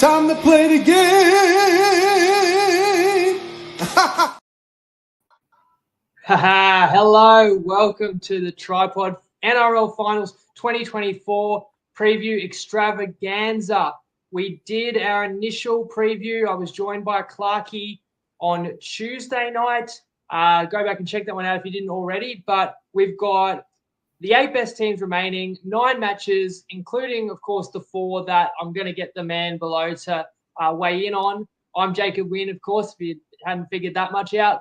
Time to play the game. Hello, welcome to the TryPod NRL Finals 2024 preview extravaganza. We did our initial preview. I was joined by Clarkey on Tuesday night. Go back and check that one out if you didn't already. But we've got the 8 best teams remaining, 9 matches, including, of course, the 4 that I'm going to get the man below to weigh in on. I'm Jacob Wynn, of course, if you hadn't figured that much out.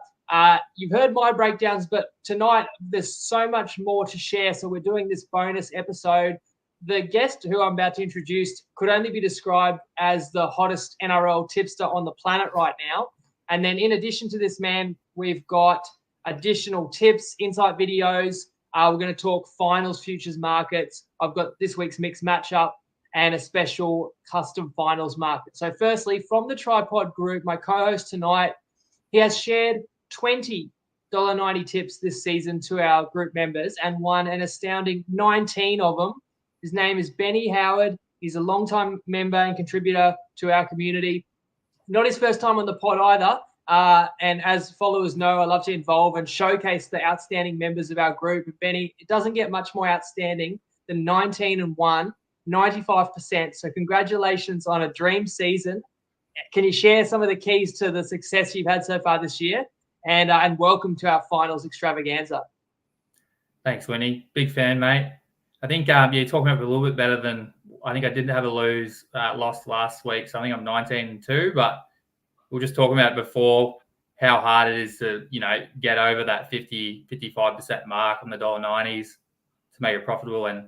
You've heard my breakdowns, but tonight there's so much more to share. So we're doing this bonus episode. The guest who I'm about to introduce could only be described as the hottest NRL tipster on the planet right now. And then in addition to this man, we've got additional tips, insight videos. We're going to talk finals, futures markets. I've got this week's mixed matchup and a special custom finals market. So firstly, from the TryPod group, my co-host tonight, he has shared $20.90 tips this season to our group members and won an astounding 19 of them. His name is Benny Howard. He's a longtime member and contributor to our community. Not his first time on the pod either. And as followers know, I love to involve and showcase the outstanding members of our group. And Benny, it doesn't get much more outstanding than 19-1, 95%. So congratulations on a dream season. Can you share some of the keys to the success you've had so far this year? And welcome to our finals extravaganza. Thanks, Winnie. Big fan, mate. I think you're talking about it a little bit better than I think I did have a loss last week. So I think I'm 19-2, but we were just talking about before how hard it is to, get over that 55% mark on the $1.90s to make it profitable. And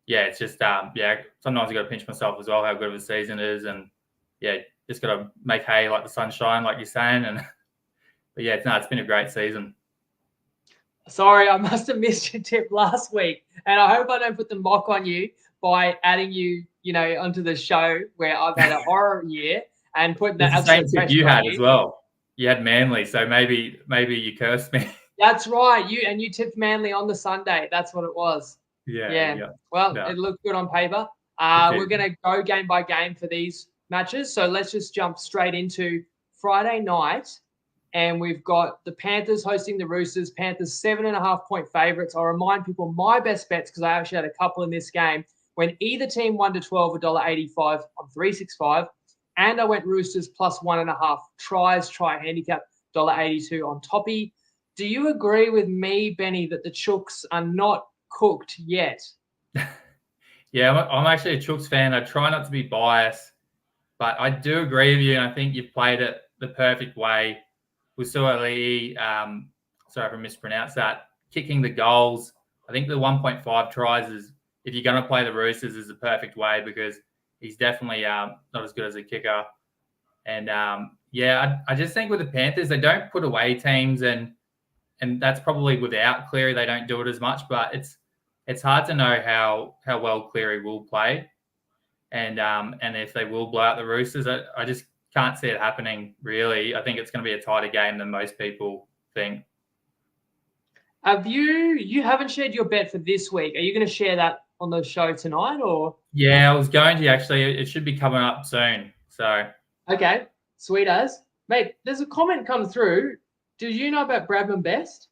yeah, it's just, sometimes I got to pinch myself as well, how good of a season it is. And yeah, just got to make hay like the sunshine, like you're saying. But yeah, it's been a great season. Sorry, I must have missed your tip last week. And I hope I don't put the mock on you by adding you, onto the show where I've had a horror year and putting that absolute pressure on you. You had as well. You had Manly, so maybe you cursed me. That's right. You tipped Manly on the Sunday. That's what it was. Yeah. Well, It looked good on paper. We're going to go game by game for these matches. So let's just jump straight into Friday night. And we've got the Panthers hosting the Roosters. Panthers 7.5-point favourites. I'll remind people my best bets, because I actually had a couple in this game. When either team won to 12, $1.85 on 365. And I went Roosters plus 1.5 tries, try handicap, $1.82 on Toppy. Do you agree with me, Benny, that the Chooks are not cooked yet? Yeah, I'm actually a Chooks fan. I try not to be biased, but I do agree with you, and I think you've played it the perfect way. Sorry if I mispronounced that, kicking the goals. I think the 1.5 tries is, if you're going to play the Roosters, is the perfect way, because he's definitely not as good as a kicker. And I just think with the Panthers, they don't put away teams, and that's probably without Cleary, they don't do it as much, but it's hard to know how well Cleary will play. And if they will blow out the Roosters, I just can't see it happening, really. I think it's going to be a tighter game than most people think. You haven't shared your bet for this week. Are you going to share that on the show tonight, or? Yeah, I was going to actually. It should be coming up soon. So. Okay, sweet as. Mate, there's a comment come through. Did you know about Bradman Best?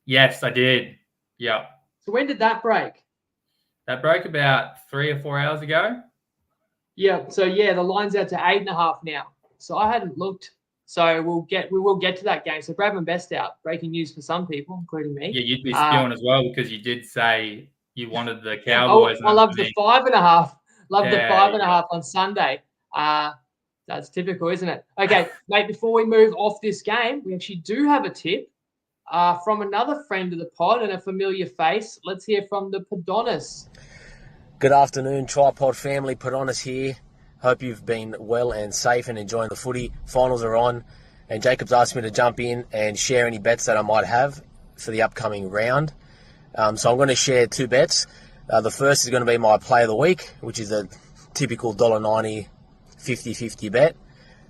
Yes, I did. Yeah. So when did that break? That broke about 3 or 4 hours ago. Yeah. So the line's out to 8.5 now. So I hadn't looked. So we will get to that game. So Bradman Best out. Breaking news for some people, including me. Yeah, you'd be spewing as well, because you did say you wanted the Cowboys. I love the 5.5. Love the 5.5 on Sunday. That's typical, isn't it? Okay, mate, before we move off this game, we actually do have a tip from another friend of the pod and a familiar face. Let's hear from the Podonis. Good afternoon, TryPod family. Podonis here. Hope you've been well and safe and enjoying the footy. Finals are on, and Jacob's asked me to jump in and share any bets that I might have for the upcoming round. So I'm going to share 2 bets. The first is going to be my play of the week, which is a typical $1.90 50-50 bet.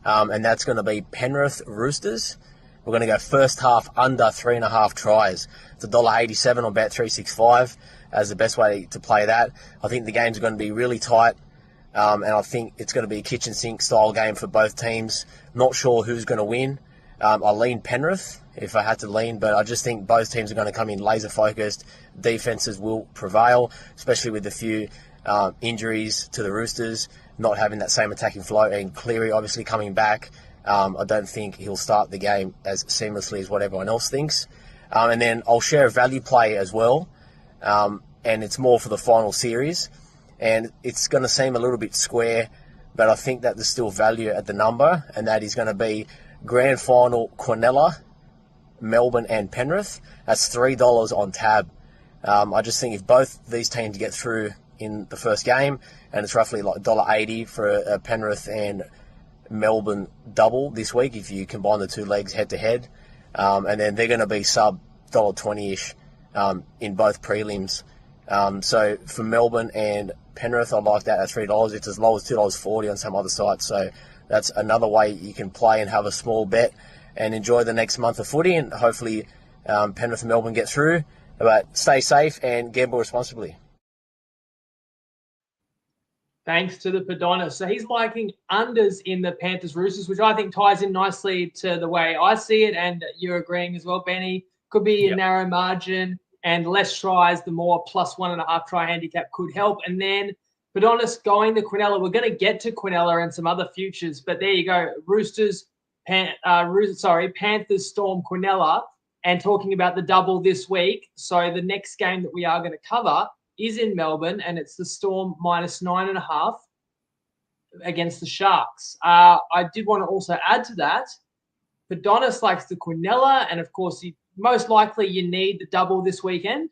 And that's going to be Penrith Roosters. We're going to go first half under 3.5 tries. It's $1.87 on Bet365 as the best way to play that. I think the game's going to be really tight. And I think it's going to be a kitchen sink style game for both teams. Not sure who's going to win. I lean Penrith if I had to lean, but I just think both teams are going to come in laser focused. Defenses will prevail, especially with a few injuries to the Roosters, not having that same attacking flow, and Cleary obviously coming back. I don't think he'll start the game as seamlessly as what everyone else thinks. And then I'll share a value play as well, and it's more for the final series. And it's going to seem a little bit square, but I think that there's still value at the number, and that is going to be Grand Final Quinella, Melbourne and Penrith. That's $3 on tab. I just think if both these teams get through in the first game, and it's roughly like $1.80 for a Penrith and Melbourne double this week if you combine the two legs head-to-head, and then they're going to be sub $1.20-ish in both prelims. So for Melbourne and Penrith, I like that at $3. It's as low as $2.40 on some other sites. So that's another way you can play and have a small bet and enjoy the next month of footy. And hopefully Penrith and Melbourne get through. But stay safe and gamble responsibly. Thanks to the Padonis. So he's liking unders in the Panthers Roosters, which I think ties in nicely to the way I see it. And you're agreeing as well, Benny. Could be a narrow margin. And less tries, the more plus 1.5 try handicap could help. And then Padonis going to Quinella. We're going to get to Quinella and some other futures, but there you go. Panthers Storm Quinella, and talking about the double this week. So the next game that we are going to cover is in Melbourne, and it's the Storm minus 9.5 against the Sharks. I did want to also add to that, Padonis likes the Quinella, and of course most likely you need the double this weekend.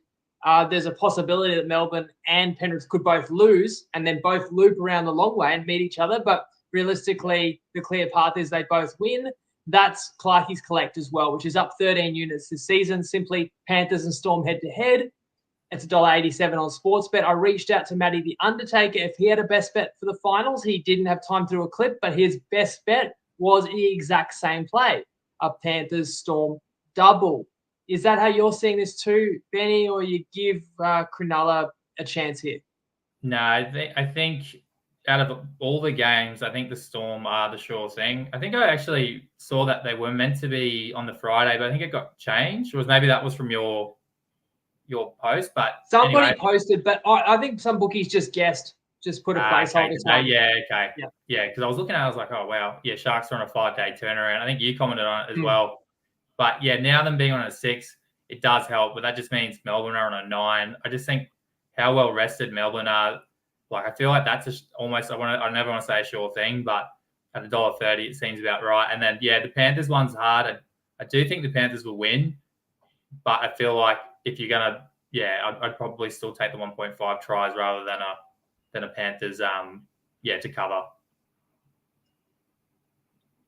There's a possibility that Melbourne and Penrith could both lose and then both loop around the long way and meet each other. But realistically, the clear path is they both win. That's Clarkey's Collect as well, which is up 13 units this season. Simply Panthers and Storm head-to-head. It's $1.87 on Sportsbet. I reached out to Matty the Undertaker if he had a best bet for the finals. He didn't have time to do a clip, but his best bet was the exact same play, a Panthers Storm double. Is that how you're seeing this too, Benny, or you give Cronulla a chance here? No, I think out of all the games, I think the Storm are the sure thing. I think I actually saw that they were meant to be on the Friday, but I think it got changed. Or maybe that was from your post. But somebody anyway. posted, but I think some bookies just guessed, just put a placeholder. Okay. Yeah, because I was looking at it, I was like, oh, wow. Yeah, Sharks are on a 5-day turnaround. I think you commented on it as well. But yeah, now them being on a 6, it does help. But that just means Melbourne are on a 9. I just think how well rested Melbourne are. Like, I feel like that's just almost, I never want to say a sure thing, but at $1.30, it seems about right. And then, yeah, the Panthers one's hard. I do think the Panthers will win. But I feel like if you're going to, I'd probably still take the 1.5 tries rather than a Panthers, to cover.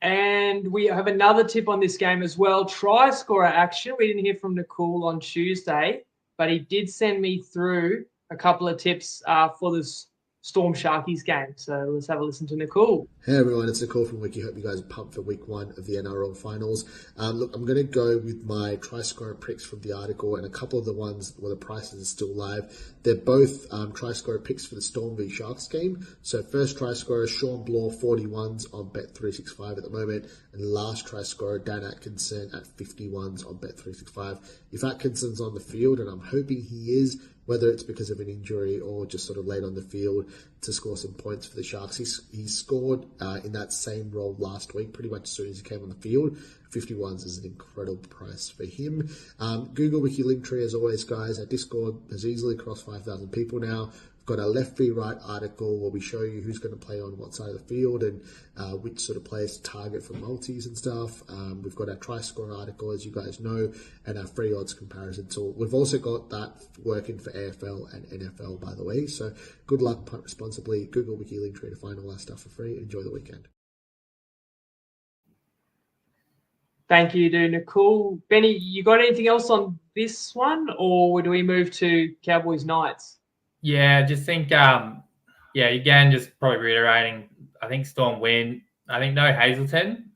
And we have another tip on this game as well. Try scorer action. We didn't hear from Nicole on Tuesday, but he did send me through a couple of tips for this Storm Sharkies game. So let's have a listen to Nicole. Hey everyone, it's Nicole from Wiki. Hope you guys are pumped for week 1 of the NRL finals. Look, I'm going to go with my try scorer picks from the article and a couple of the ones where the prices are still live. They're both try scorer picks for the Storm v Sharks game. So first try scorer, Sean Bloor, 41s on Bet365 at the moment. And last try scorer, Dan Atkinson at 51s on Bet365. If Atkinson's on the field, and I'm hoping he is, whether it's because of an injury or just sort of late on the field to score some points for the Sharks. He scored in that same role last week, pretty much as soon as he came on the field. 51s is an incredible price for him. Google Wiki Linktree, as always, guys. Our Discord has easily crossed 5,000 people now. We've got our left v right article where we show you who's going to play on what side of the field and which sort of players to target for multis and stuff. We've got our try score article, as you guys know, and our free odds comparison tool. We've also got that working for AFL and NFL, by the way. So good luck, punt responsibly. Google Wiki Linktree to find all that stuff for free. Enjoy the weekend. Thank you, Nicole. Benny, you got anything else on this one, or do we move to Cowboys Knights? Yeah, I just think, again, just probably reiterating, I think Storm win. I think no Hazelton.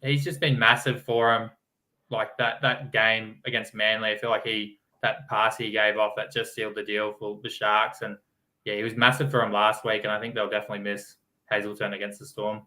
He's just been massive for him. Like that game against Manly, I feel like that pass he gave off, that just sealed the deal for the Sharks. And yeah, he was massive for him last week, and I think they'll definitely miss Hazelton against the Storm.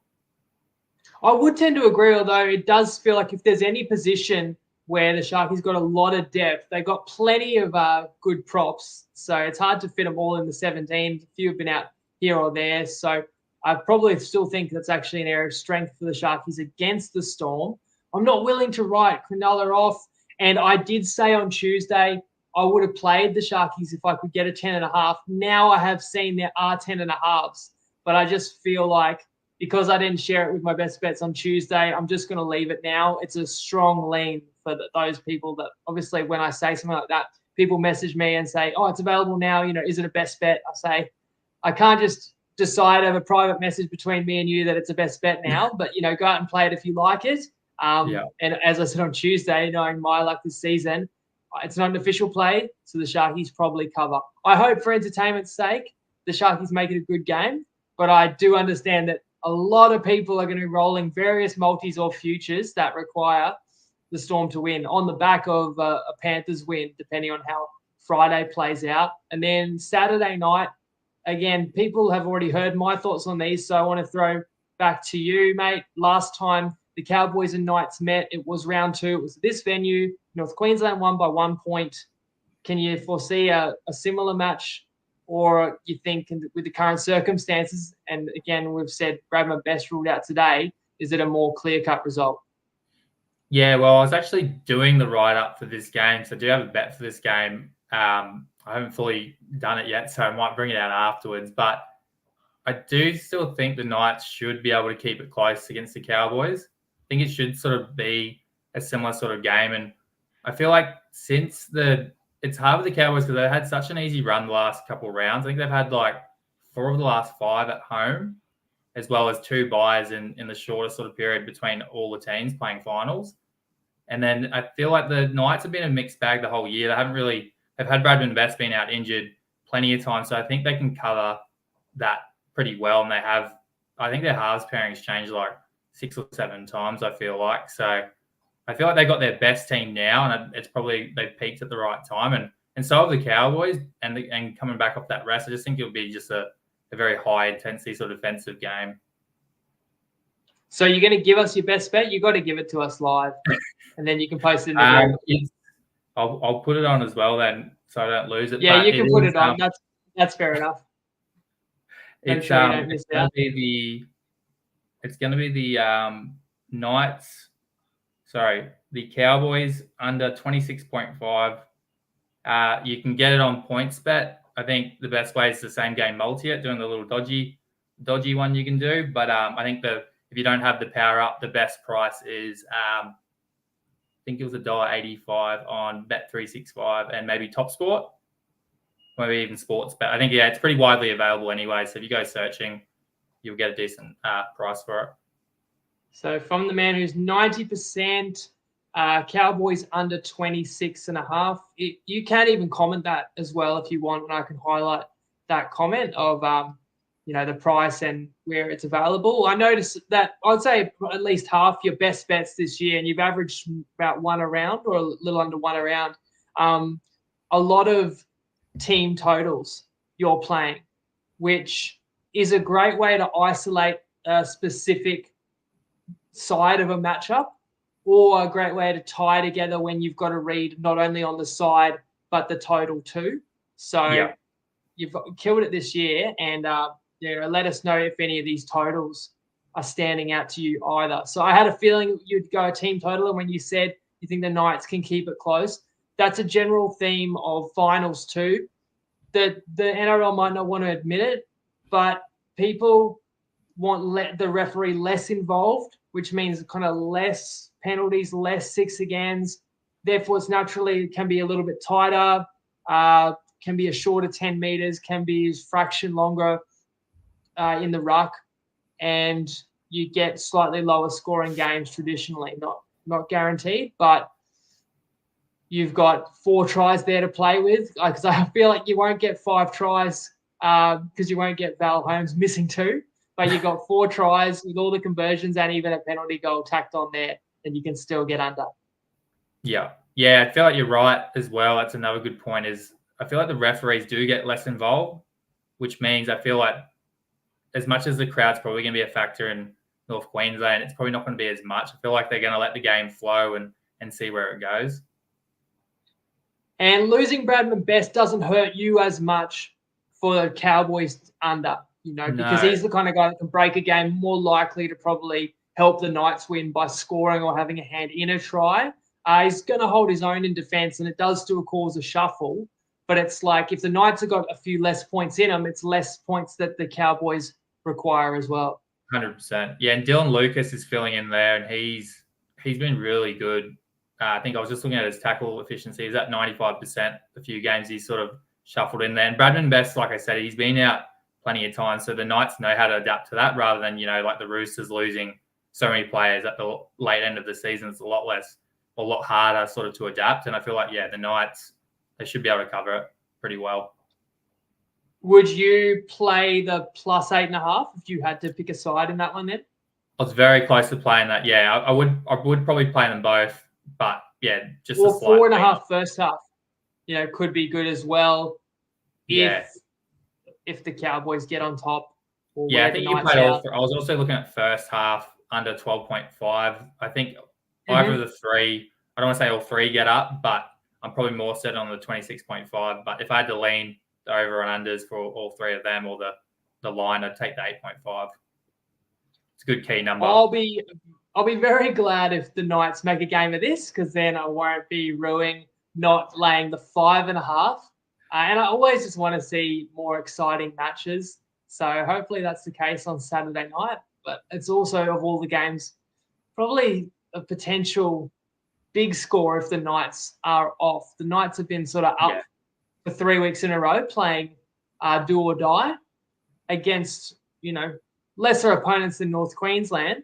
I would tend to agree, although it does feel like if there's any position where the Sharkies got a lot of depth, they got plenty of good props. So it's hard to fit them all in the 17. A few have been out here or there. So I probably still think that's actually an area of strength for the Sharkies against the Storm. I'm not willing to write Cronulla off. And I did say on Tuesday I would have played the Sharkies if I could get a 10.5. Now I have seen there are 10.5s. But I just feel like because I didn't share it with my best bets on Tuesday, I'm just going to leave it now. It's a strong lean for those people that obviously when I say something like that, people message me and say, oh, it's available now. Is it a best bet? I say, I can't just decide over a private message between me and you that it's a best bet now, but, go out and play it if you like it. And as I said on Tuesday, knowing my luck this season, it's not an official play, so the Sharkies probably cover. I hope for entertainment's sake, the Sharkies make it a good game, but I do understand that a lot of people are going to be rolling various multis or futures that require the Storm to win on the back of a Panthers win, depending on how Friday plays out. And then Saturday night, again, people have already heard my thoughts on these, so I want to throw back to you, mate. Last time the Cowboys and Knights met, it was round 2. It was this venue. North Queensland won by 1 point. Can you foresee a similar match? Or you think with the current circumstances, and again, we've said Bradman Best ruled out today, is it a more clear-cut result? Yeah, well, I was actually doing the write-up for this game, so I do have a bet for this game. I haven't fully done it yet, so I might bring it out afterwards. But I do still think the Knights should be able to keep it close against the Cowboys. I think it should sort of be a similar sort of game. And I feel like it's hard with the Cowboys because they've had such an easy run the last couple of rounds. I think they've had like 4 of the last 5 at home, as well as 2 buys in the shorter sort of period between all the teams playing finals. And then I feel like the Knights have been a mixed bag the whole year. They've had Bradman Best been out injured plenty of times. So I think they can cover that pretty well. And I think their halves pairings changed like 6 or 7 times, I feel like. So I feel like they got their best team now, and it's probably they've peaked at the right time. And so have the Cowboys, and coming back off that rest, I just think it'll be just a very high intensity sort of defensive game. So you're going to give us your best bet? You've got to give it to us live, and then you can post it in the group. I'll put it on as well then, so I don't lose it. Yeah, you can put it on. That's fair enough. It's going to be the Knights. Sorry, the Cowboys under 26.5. You can get it on PointsBet. I think the best way is the same game multi it, doing the little dodgy one you can do. But I think if you don't have the power up, the best price is I think it was $1.85 on Bet365 and maybe Top Sport, maybe even Sportsbet. I think it's pretty widely available anyway. So if you go searching, you'll get a decent price for it. So from the man who's 90%, Cowboys under 26.5. You can even comment that as well if you want, and I can highlight that comment of the price and where it's available. I noticed that I'd say at least half your best bets this year, and you've averaged about 1 a round or a little under 1 a round. A lot of team totals you're playing, which is a great way to isolate a specific side of a matchup, or a great way to tie together when you've got to read not only on the side but the total too. So you've killed it this year, and let us know if any of these totals are standing out to you either. So I had a feeling you'd go a team total, and when you said you think the Knights can keep it close, that's a general theme of finals too. The NRL might not want to admit it, but people want the referee less involved, which means kind of less penalties, less 6 agains. Therefore, it's naturally can be a little bit tighter, can be a shorter 10 meters, can be a fraction longer in the ruck, and you get slightly lower scoring games traditionally. Not guaranteed, but you've got 4 tries there to play with, because I feel like you won't get 5 tries because you won't get Val Holmes missing 2. But you've got 4 tries with all the conversions and even a penalty goal tacked on there, and you can still get under. Yeah, I feel like you're right as well. That's another good point is I feel like the referees do get less involved. which means I feel like as much as the crowd's probably going to be a factor in North Queensland, it's probably not going to be as much. I feel like they're going to let the game flow and see where it goes. And losing Bradman Best doesn't hurt you as much for the Cowboys under, because he's the kind of guy that can break a game, more likely to probably help the Knights win by scoring or having a hand in a try. He's going to hold his own in defence, and it does still cause a shuffle. But it's like if the Knights have got a few less points in them, it's less points that the Cowboys require as well. 100%. Yeah, and Dylan Lucas is filling in there, and he's been really good. I think I was just looking at his tackle efficiency. He's at 95%. A few games he's sort of shuffled in there. And Bradman Best, like I said, he's been out plenty of times, so the Knights know how to adapt to that rather than, like the Roosters losing so many players at the late end of the season. It's a lot harder sort of to adapt. And I feel like, the Knights, they should be able to cover it pretty well. Would you play the plus 8.5 if you had to pick a side in that one then? I was very close to playing that. Yeah, I would probably play them both. But, just or a slight 4.5 first half, could be good as well. If the Cowboys get on top. I think you played all. I was also looking at first half under 12.5. I think either of the three, I don't want to say all three get up, but I'm probably more set on the 26.5. But if I had to lean the over and unders for all three of them or the line, I'd take the 8.5. It's a good key number. I'll be very glad if the Knights make a game of this, because then I won't be ruining not laying the 5.5. And I always just want to see more exciting matches. So hopefully that's the case on Saturday night. But it's also, of all the games, probably a potential big score if the Knights are off. The Knights have been sort of up for 3 weeks in a row playing do or die against, lesser opponents than North Queensland.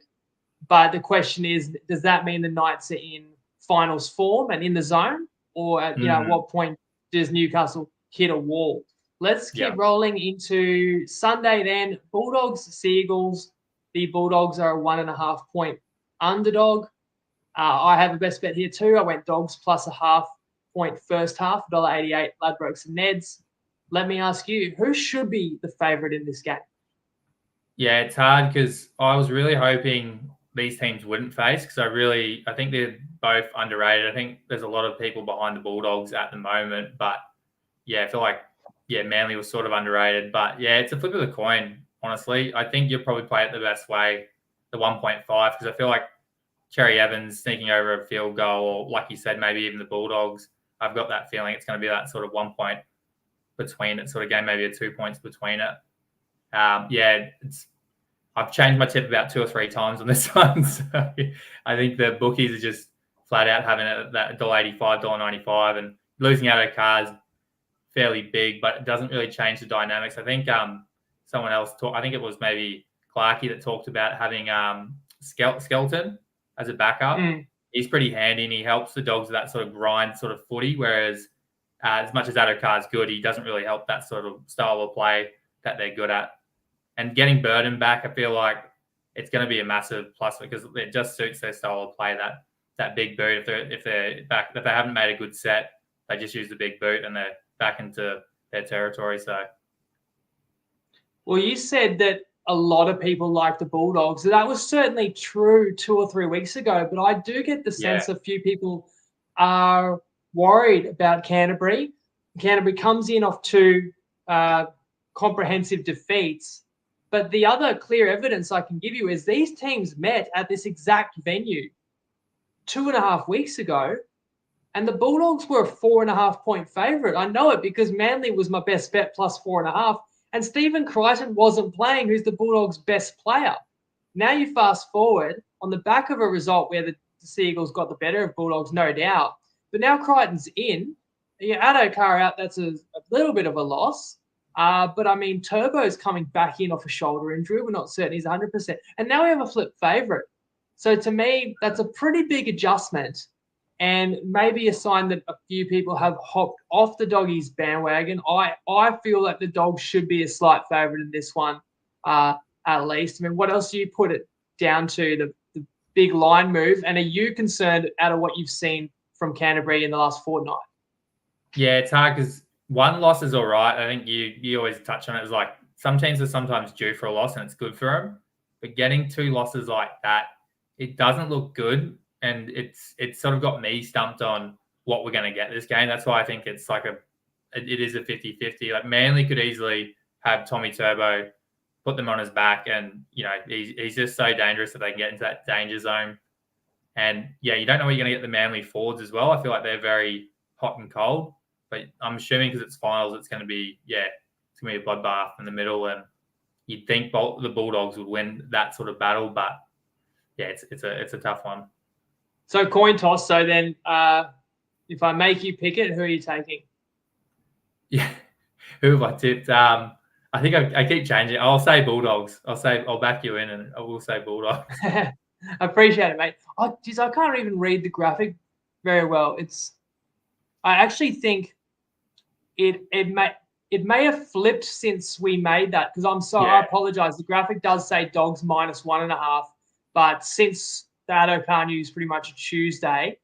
But the question is, does that mean the Knights are in finals form and in the zone? Or at what point does Newcastle hit a wall? Let's keep rolling into Sunday then. Bulldogs, Seagulls. The Bulldogs are a 1.5 point underdog. I have a best bet here too. I went Dogs plus a half point first half, $1.88, Ladbrokes and Neds. Let me ask you, who should be the favourite in this game? Yeah, it's hard because I was really hoping these teams wouldn't face, because I think they're both underrated. I think there's a lot of people behind the Bulldogs at the moment, but I feel like Manly was sort of underrated. But it's a flip of the coin, honestly. I think you'll probably play it the best way, the 1.5, because I feel like Cherry Evans sneaking over a field goal, or like you said, maybe even the Bulldogs. I've got that feeling it's going to be that sort of 1 point between it sort of game, maybe 2 points between it. I've changed my tip about 2 or 3 times on this one. So I think the bookies are just flat out having it at that $1.85, $1.95, and losing out of cars fairly big, but it doesn't really change the dynamics. I think someone else I think it was maybe Clarkey that talked about having Skelton as a backup. He's pretty handy, and he helps the Dogs with that sort of grind sort of footy, whereas as much as Addo-Carr's good, he doesn't really help that sort of style of play that they're good at. And getting Burden back, I feel like it's going to be a massive plus, because it just suits their style of play, that big boot. If they're back, if they haven't made a good set, they just use the big boot and they're back into their territory. So, well, you said that a lot of people like the Bulldogs. That was certainly true 2 or 3 weeks ago, but I do get the sense a few people are worried about Canterbury. Canterbury comes in off 2 comprehensive defeats. But the other clear evidence I can give you is these teams met at this exact venue 2.5 weeks ago, and the Bulldogs were a 4.5 point favourite. I know it because Manly was my best bet plus 4.5, and Stephen Crichton wasn't playing, who's the Bulldogs' best player. Now you fast forward on the back of a result where the Seagulls got the better of Bulldogs, no doubt. But now Crichton's in. Addo-Carr out, that's a little bit of a loss. But, I mean, Turbo's coming back in off a shoulder injury. We're not certain he's 100%. And now we have a flip favourite. So, to me, that's a pretty big adjustment, and maybe a sign that a few people have hopped off the Doggies bandwagon. I feel like the Dogs should be a slight favourite in this one, at least. I mean, what else do you put it down to, the big line move? And are you concerned out of what you've seen from Canterbury in the last fortnight? Yeah, it's hard because one loss is all right. I think you always touch on it as like some teams are sometimes due for a loss and it's good for them. But getting 2 losses like that, it doesn't look good. And it's sort of got me stumped on what we're going to get this game. That's why I think it's like it is a 50-50. Like Manly could easily have Tommy Turbo, put them on his back, and he's just so dangerous that they can get into that danger zone. And yeah, you don't know what you're going to get the Manly forwards as well. I feel like they're very hot and cold, but I'm assuming because it's finals, it's going to be a bloodbath in the middle. And you'd think the Bulldogs would win that sort of battle, but yeah, it's a tough one. So coin toss. So then, if I make you pick it, who are you taking? Yeah, who have I tipped? I think I keep changing. I'll say Bulldogs. I'll back you in, and I will say Bulldogs. I appreciate it, mate. I can't even read the graphic very well. I actually think it may have flipped since we made that, because I apologize. The graphic does say Dogs -1.5, but since the Addo Carr news pretty much a Tuesday,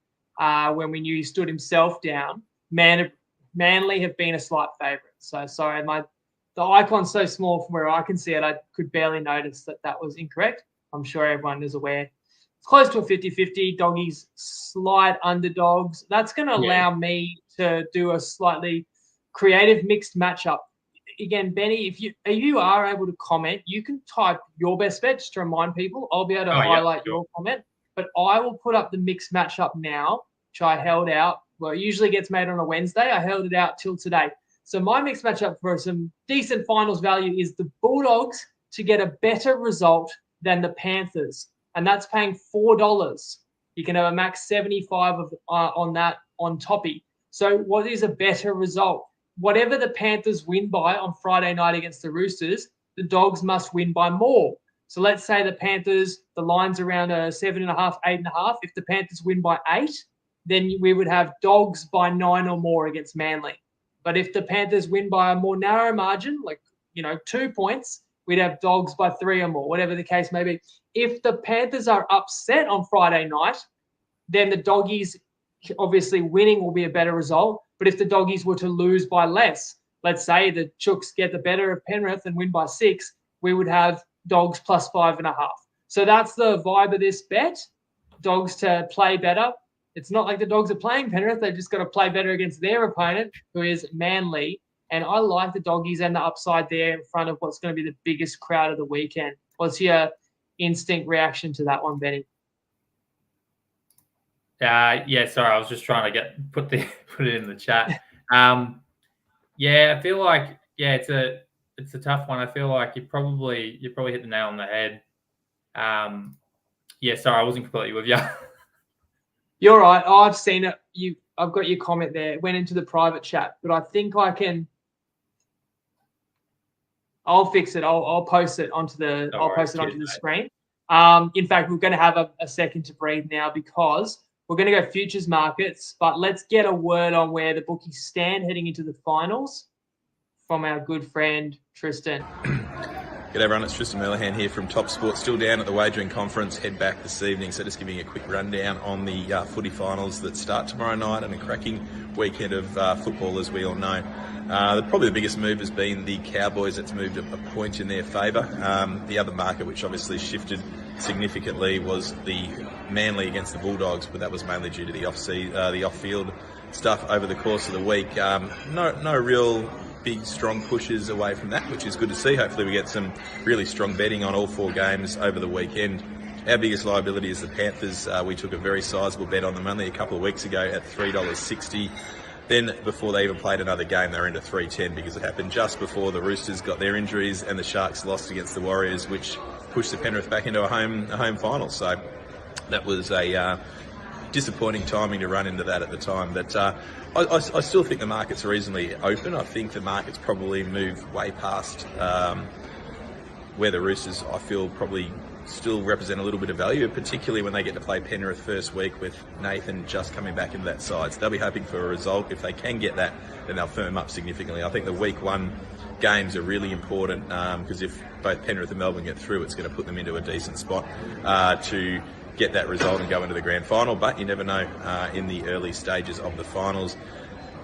when we knew he stood himself down, Manly have been a slight favourite. So sorry, the icon's so small from where I can see it, I could barely notice that was incorrect. I'm sure everyone is aware. It's close to a 50-50. Doggies slight underdogs. That's going to allow me to do a slightly creative mixed matchup. Again, Benny, if you are able to comment, you can type your best bet just to remind people. I'll be able to highlight your comment, but I will put up the mixed matchup now, which I held out. Well, it usually gets made on a Wednesday. I held it out till today. So my mixed matchup for some decent finals value is the Bulldogs to get a better result than the Panthers, and that's paying $4. You can have a max 75 on that on toppy. So what is a better result? Whatever the Panthers win by on Friday night against the Roosters, the Dogs must win by more. So let's say the Panthers, the line's around a 7.5, 8.5. If the Panthers win by 8, then we would have Dogs by 9 or more against Manly. But if the Panthers win by a more narrow margin, like 2 points, we'd have Dogs by 3 or more, whatever the case may be. If the Panthers are upset on Friday night, then the Doggies, obviously winning will be a better result. But if the Doggies were to lose by less, let's say the Chooks get the better of Penrith and win by 6, we would have Dogs plus 5.5. So that's the vibe of this bet. Dogs to play better. It's not like the Dogs are playing Penrith. They've just got to play better against their opponent, who is Manly. And I like the Doggies and the upside there in front of what's going to be the biggest crowd of the weekend. What's your instinct reaction to that one, Benny? Sorry, I was just trying to put it in the chat. I feel like it's a tough one. I feel like you probably hit the nail on the head. Sorry, I wasn't completely with you. You're right. I've seen it. I've got your comment there. It went into the private chat, but I think I can. I'll fix it. I'll post it onto the. Onto the screen. In fact, we're going to have a second to breathe now because we're going to go futures markets. But let's get a word on where the bookies stand heading into the finals from our good friend Tristan. G'day everyone, it's Tristan Merlihan here from Top Sport, still down at the wagering conference, head back this evening, so just giving you a quick rundown on the footy finals that start tomorrow night and a cracking weekend of football, as we all know. Probably the biggest move has been the Cowboys. It's moved a point in their favour. The other market, which obviously shifted significantly, was the Manly against the Bulldogs, but that was mainly due to the off-field stuff over the course of the week. No real big, strong pushes away from that, which is good to see. Hopefully we get some really strong betting on all 4 games over the weekend. Our biggest liability is the Panthers. We took a very sizable bet on them only a couple of weeks ago at $3.60. Then before they even played another game, they were into $3.10 because it happened just before the Roosters got their injuries and the Sharks lost against the Warriors, which pushed the Penrith back into a home final. So that was a disappointing timing to run into that at the time. But I still think the market's reasonably open. I think the market's probably moved way past where the Roosters, I feel, probably still represent a little bit of value, particularly when they get to play Penrith first week with Nathan just coming back into that side. So they'll be hoping for a result. If they can get that, then they'll firm up significantly. I think the week 1 games are really important because if both Penrith and Melbourne get through, it's going to put them into a decent spot to get that result and go into the grand final. But you never know in the early stages of the finals.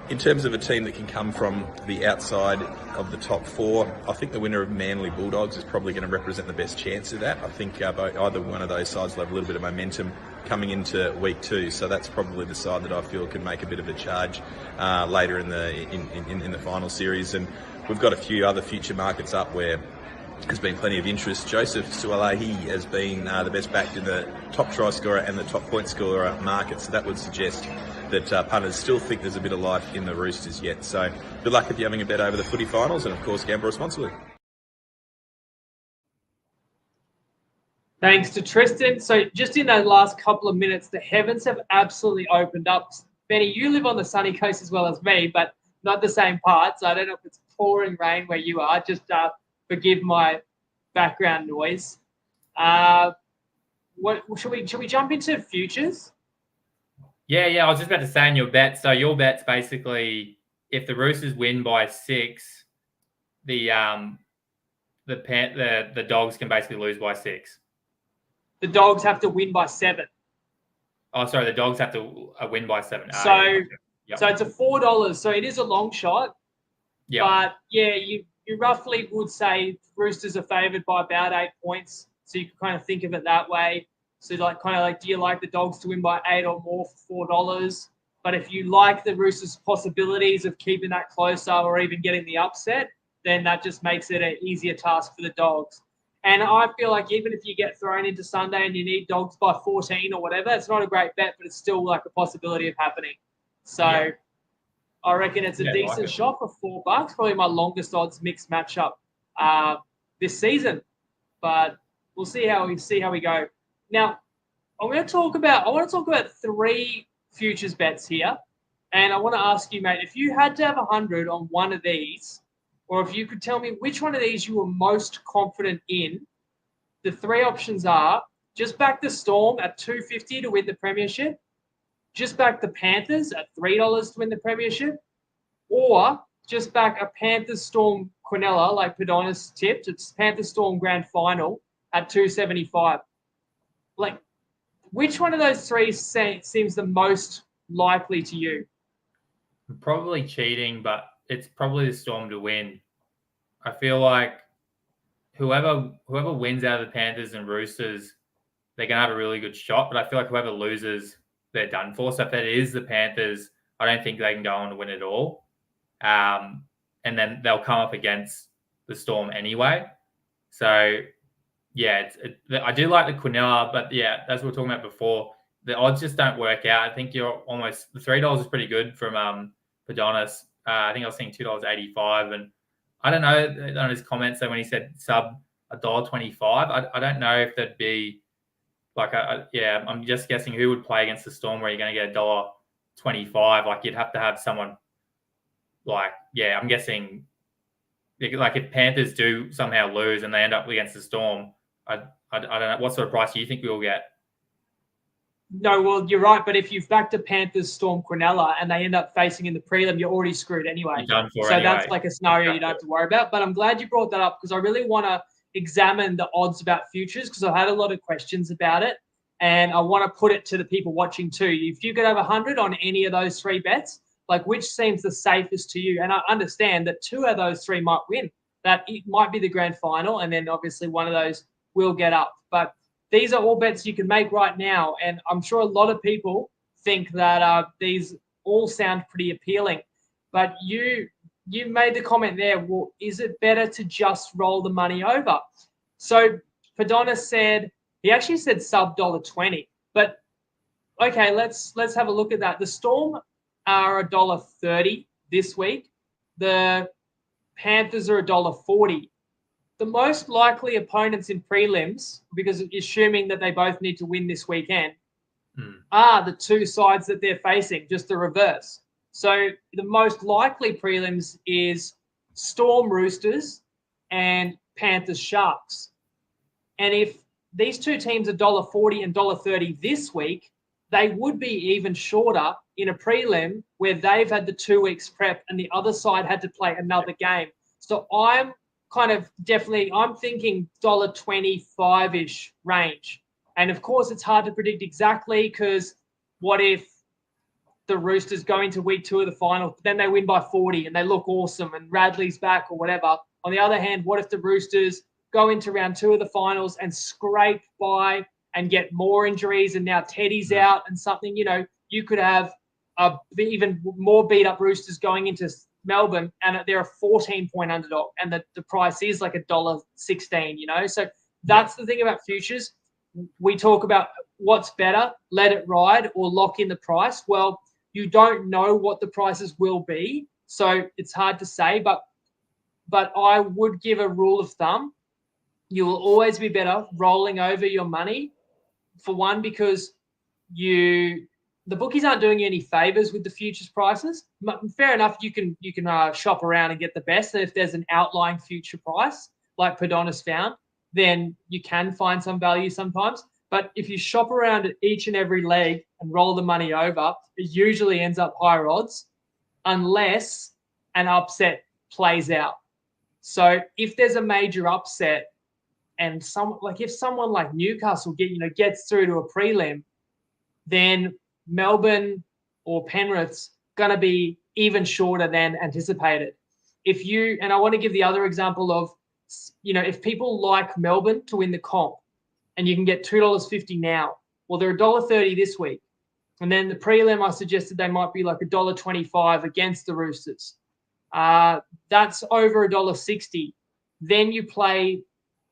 In terms of a team that can come from the outside of the top four, I think the winner of Manly Bulldogs is probably going to represent the best chance of that. I think either one of those sides will have a little bit of momentum coming into week 2, so that's probably the side that I feel can make a bit of a charge later in the final series. And we've got a few other future markets up where there's been plenty of interest. Joseph Suaalii has been the best backed in the top try scorer and the top point scorer market, so that would suggest that punters still think there's a bit of life in the Roosters yet. So good luck if you're having a bet over the footy finals, and of course gamble responsibly. Thanks to Tristan. So just in those last couple of minutes, the heavens have absolutely opened up. Benny, you live on the sunny coast as well as me, but not the same part. So I don't know if it's pouring rain where you are. Just forgive my background noise. Should we jump into futures? Yeah. I was just about to say in your bet. So your bet's basically if the Roosters win by 6, the Dogs can basically lose by 6. The Dogs have to win by 7. Oh, sorry, the Dogs have to win by 7. So Yep. So it's a $4. So it is a long shot. Yeah. But yeah, you roughly would say Roosters are favoured by about 8 points. So you can kind of think of it that way. So do you like the Dogs to win by 8 or more for $4? But if you like the Roosters' possibilities of keeping that closer or even getting the upset, then that just makes it an easier task for the Dogs. And I feel like even if you get thrown into Sunday and you need Dogs by 14 or whatever, it's not a great bet, but it's still like a possibility of happening. So yeah. I reckon it's a decent shot for $4. Probably my longest odds mixed matchup this season. But we'll see how we go. Now, I want to talk about 3 futures bets here. And I want to ask you, mate, if you had to have 100 on one of these, or if you could tell me which one of these you were most confident in, the 3 options are just back the Storm at $2.50 to win the premiership, just back the Panthers at $3 to win the premiership, or just back a Panthers Storm Quinella, like Padonis tipped. It's Panthers Storm Grand Final at $2.75. Like, which one of those 3 seems the most likely to you? Probably cheating, but it's probably the Storm to win. I feel like whoever wins out of the Panthers and Roosters, they're going to have a really good shot. But I feel like whoever loses, they're done for. So if it is the Panthers, I don't think they can go on to win it all. And then they'll come up against the Storm anyway. So, yeah, I do like the Quinella, but, yeah, as we were talking about before, the odds just don't work out. I think you're almost – the $3 is pretty good from Padonis. I think I was seeing $2.85. And I don't know on his comments that when he said sub $1.25, I don't know if that'd be like I'm just guessing who would play against the Storm where you're going to get $1.25. Like you'd have to have someone I'm guessing like if Panthers do somehow lose and they end up against the Storm, I don't know what sort of price do you think we will get? No, well, you're right. But if you've backed a Panthers Storm Quinella and they end up facing in the prelim, you're already screwed anyway. You're done for so anyway. That's like a scenario you don't have to worry about. But I'm glad you brought that up because I really want to examine the odds about futures because I've had a lot of questions about it. And I want to put it to the people watching too. If you could have 100 on any of those 3 bets, like which seems the safest to you? And I understand that 2 of those 3 might win. That it might be the grand final. And then obviously one of those will get up. But these are all bets you can make right now. And I'm sure a lot of people think that these all sound pretty appealing. But you made the comment there, well, is it better to just roll the money over? So Padonis said, he actually said sub $1.20. But, okay, let's have a look at that. The Storm are $1.30 this week. The Panthers are $1.40. The most likely opponents in prelims, because assuming that they both need to win this weekend, are the 2 sides that they're facing, just the reverse. So the most likely prelims is Storm Roosters and Panthers Sharks. And if these 2 teams are $1.40 and $1.30 this week, they would be even shorter in a prelim where they've had the 2 weeks prep and the other side had to play another game. So I'm thinking $1.25-ish range. And of course, it's hard to predict exactly because what if the Roosters go into week 2 of the final, then they win by 40 and they look awesome and Radley's back or whatever. On the other hand, what if the Roosters go into round 2 of the finals and scrape by and get more injuries and now Teddy's out and something, you could have even more beat up Roosters going into Melbourne and they're a 14-point underdog and the price is like $1.16, So that's the thing about futures. We talk about what's better, let it ride or lock in the price. Well, you don't know what the prices will be, so it's hard to say, but I would give a rule of thumb. You will always be better rolling over your money, for one, because the bookies aren't doing you any favors with the futures prices. Fair enough, you can shop around and get the best, and if there's an outlying future price like Padonis found, then you can find some value sometimes. But if you shop around at each and every leg and roll the money over, it usually ends up higher odds unless an upset plays out. So if there's a major upset and if someone like Newcastle gets through to a prelim, then Melbourne or Penrith's going to be even shorter than anticipated. And I want to give the other example of, if people like Melbourne to win the comp, and you can get $2.50 now. Well, they're $1.30 this week. And then the prelim, I suggested they might be like $1.25 against the Roosters. That's over $1.60. Then you play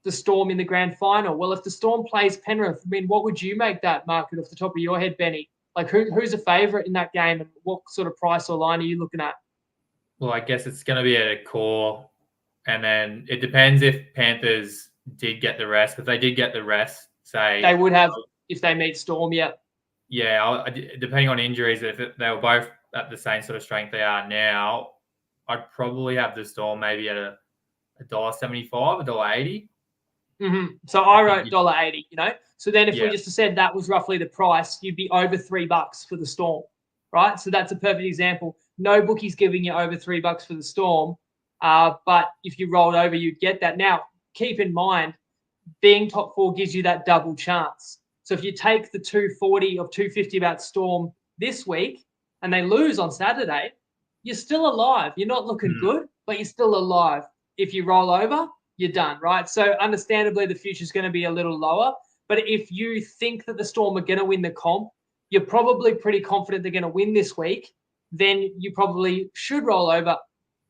the Storm in the grand final. Well, if the Storm plays Penrith, what would you make that market off the top of your head, Benny? Like who's a favourite in that game and what sort of price or line are you looking at? Well, I guess it's going to be a call. And then it depends if Panthers did get the rest. If they did get the rest, say they would have if they meet Storm, yeah. Yeah, depending on injuries, if they were both at the same sort of strength they are now, I'd probably have the Storm maybe at $1.75, $1.80. Mm-hmm. So I wrote $1.80, So then if we just said that was roughly the price, you'd be over $3 for the Storm, right? So that's a perfect example. No bookie's giving you over $3 for the Storm, but if you rolled over, you'd get that. Now, keep in mind, being top 4 gives you that double chance. So if you take the 240 or 250 about Storm this week and they lose on Saturday, you're still alive. You're not looking good, but you're still alive. If you roll over, you're done, right? So understandably, the future is going to be a little lower. But if you think that the Storm are going to win the comp, you're probably pretty confident they're going to win this week, then you probably should roll over.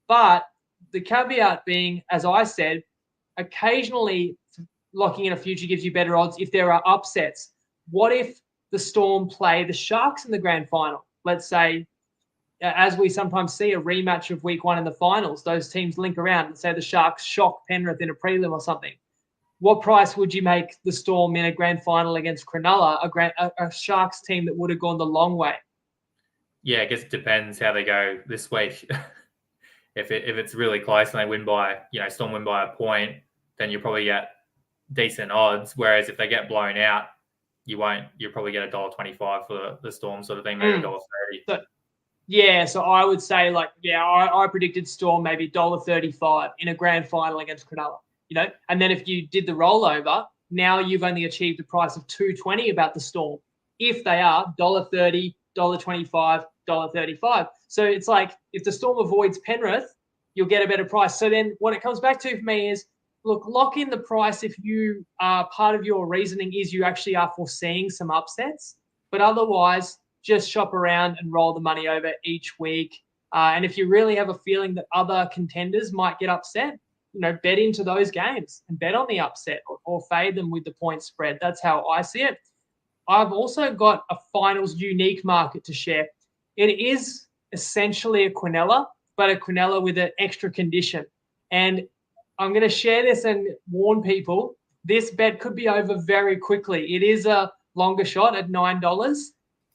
But the caveat being, as I said, occasionally locking in a future gives you better odds if there are upsets. What if the Storm play the Sharks in the grand final? Let's say, as we sometimes see, a rematch of week 1 in the finals. Those teams link around and say the Sharks shock Penrith in a prelim or something. What price would you make the Storm in a grand final against Cronulla, a Sharks team that would have gone the long way? Yeah, I guess it depends how they go this week. If it's really close and they win by, Storm win by a point, then you'll probably get decent odds. Whereas if they get blown out, you'll probably get $1.25 for the Storm sort of thing, maybe $1.30. So I would say I predicted Storm maybe $1.35 in a grand final against Cronulla, and then if you did the rollover, now you've only achieved a price of $2.20 about the Storm. If they are $1.30, $1.25, $1.35. So it's like if the Storm avoids Penrith, you'll get a better price. So then what it comes back to for me is, lock in the price if you part of your reasoning is you actually are foreseeing some upsets, but otherwise just shop around and roll the money over each week. And if you really have a feeling that other contenders might get upset, bet into those games and bet on the upset or fade them with the point spread. That's how I see it. I've also got a finals unique market to share. It is essentially a Quinella, but a Quinella with an extra condition. And I'm going to share this and warn people, this bet could be over very quickly. It is a longer shot at $9.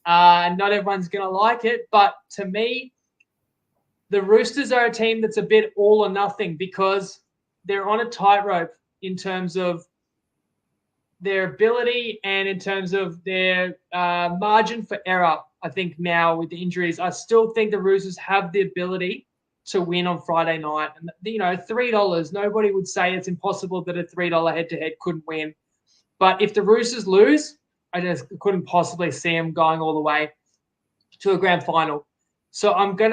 And not everyone's going to like it. But to me, the Roosters are a team that's a bit all or nothing because they're on a tightrope in terms of their ability and in terms of their margin for error. I think now with the injuries, I still think the Roosters have the ability to win on Friday night. And, $3, nobody would say it's impossible that a $3 head-to-head couldn't win. But if the Roosters lose, I just couldn't possibly see them going all the way. to a grand final. So I'm going